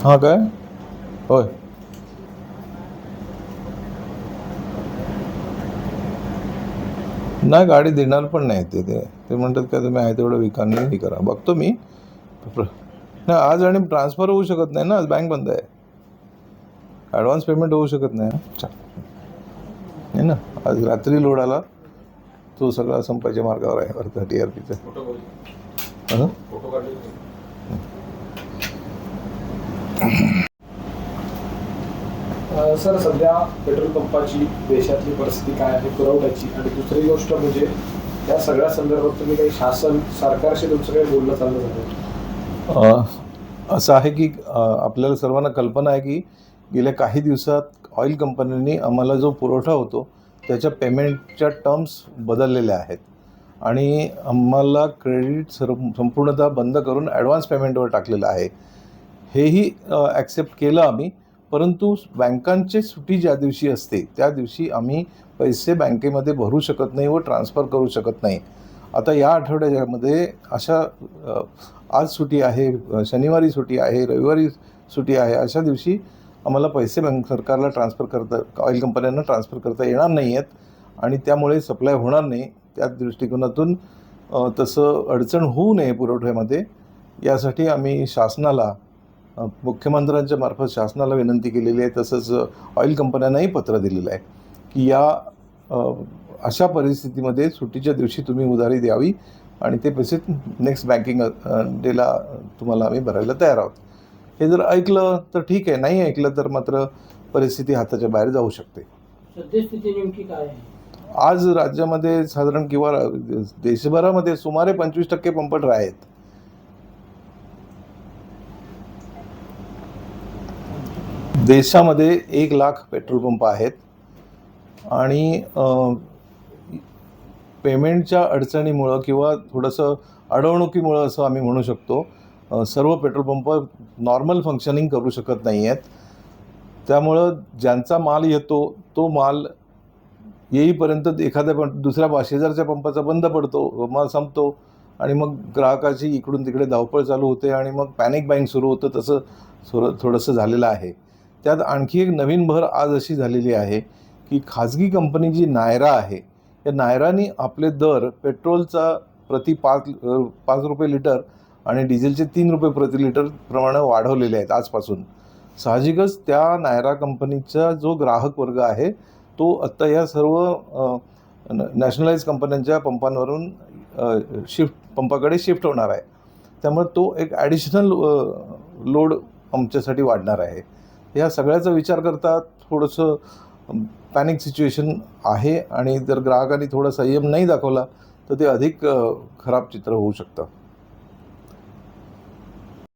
हां काय? होय. नाही, गाडी देणार पण नाही ते म्हणतात का तुम्ही आहे तेवढं विका नाही हे करा. बघतो मी. नाही, आज आणि ट्रान्सफर होऊ शकत नाही ना, आज बँक बंद आहे. ॲडव्हान्स पेमेंट होऊ शकत नाही. आहे ना, आज रात्री लोड आला, तो सगळा संपायच्या मार्गावर आहे वरचा TRPचा. सर, सध्या पेट्रोल पंपाची देशातली परिस्थिती काय आहे पुरवठ्याची, आणि दुसरी गोष्ट म्हणजे या सगळ्या संदर्भात तुम्ही काही सरकारशी तुमचं काही बोलणं चाललं झालं? असं आहे की आपल्याला सर्वांना कल्पना आहे की गेल्या काही दिवसात ऑइल कंपन्यांनी आम्हाला जो पुरवठा होतो त्याच्या पेमेंटच्या टर्म्स बदललेल्या आहेत आणि आम्हाला क्रेडिट संपूर्णतः बंद करून ॲडव्हान्स पेमेंटवर टाकलेलं आहे. हेही ॲक्सेप्ट केलं आम्ही, परंतु बँकांची सुट्टी ज्या दिवशी असते त्या दिवशी आम्ही पैसे बँकेमध्ये भरू शकत नाही व ट्रान्सफर करू शकत नाही. आता या आठवड्यामध्ये अशा आज सुट्टी आहे, शनिवारी सुट्टी आहे, रविवारी सुट्टी आहे, अशा दिवशी आम्हाला पैसे सरकारला ट्रान्सफर ऑइल कंपन्यांना ट्रान्सफर करता येणार नाही आहेत आणि त्यामुळे सप्लाय होणार नाही. त्या दृष्टिकोनातून तसं अडचण होऊ नये पुरवठ्यामध्ये यासाठी आम्ही शासनाला मुख्यमंत्र्यांच्या मार्फत शासनाला विनंती केलेली आहे. तसंच ऑइल कंपन्यांनाही पत्र दिलेलं आहे की या अशा परिस्थितीमध्ये सुट्टीच्या दिवशी तुम्ही उधारी द्यावी आणि ते पैसे नेक्स्ट बँकिंग डेला तुम्हाला आम्ही भरायला तयार आहोत. हे जर ऐकलं तर ठीक आहे, नाही ऐकलं तर मात्र परिस्थिती हाताच्या बाहेर जाऊ शकते. सद्यस्थिती नेमकी काय आहे? आज राज्यामध्ये साधारण किंवा देशभरामध्ये सुमारे 25% पंप ड्राय आहेत. देशामध्ये 1 लाख पेट्रोल पंप आहेत आणि पेमेंटच्या अडचणीमुळं किंवा थोडंसं अडवणुकीमुळं असं आम्ही म्हणू शकतो, सर्व पेट्रोल पंप नॉर्मल फंक्शनिंग करू शकत नाही आहेत. त्यामुळं ज्यांचा माल येतो तो माल येईपर्यंत एखाद्या दुसऱ्या शेजारच्या पंपाचा बंद पडतो, माल संपतो आणि मग ग्राहकाची इकडून तिकडे धावपळ चालू होते आणि मग पॅनिक बाईंग सुरू होतं. तसं थोडंसं झालेलं आहे. त्यात आणखी एक नवीन भर आज अशी झालेली आहे की खाजगी कंपनी जी नायरा आहे, या नायरानी आपले दर पेट्रोलचा प्रति 5 रुपये लिटर आणि डिझेलचे 3 रुपये प्रति लिटर प्रमाणे वाढवलेले आहेत आजपासून. साहजिकच त्या नायरा कंपनीचा जो ग्राहक वर्ग आहे तो आत्ता या सर्व नॅशनलाइज कंपन्यांच्या पंपांवरून पंपाकडे शिफ्ट होणार आहे. त्यामुळे तो एक ॲडिशनल लोड आमच्यासाठी वाढणार आहे. या सगळ्याचा विचार करता थोडंसं पॅनिक सिच्युएशन आहे आणि जर ग्राहकांनी थोडा संयम नाही दाखवला तर ते अधिक खराब चित्र होऊ शकतं.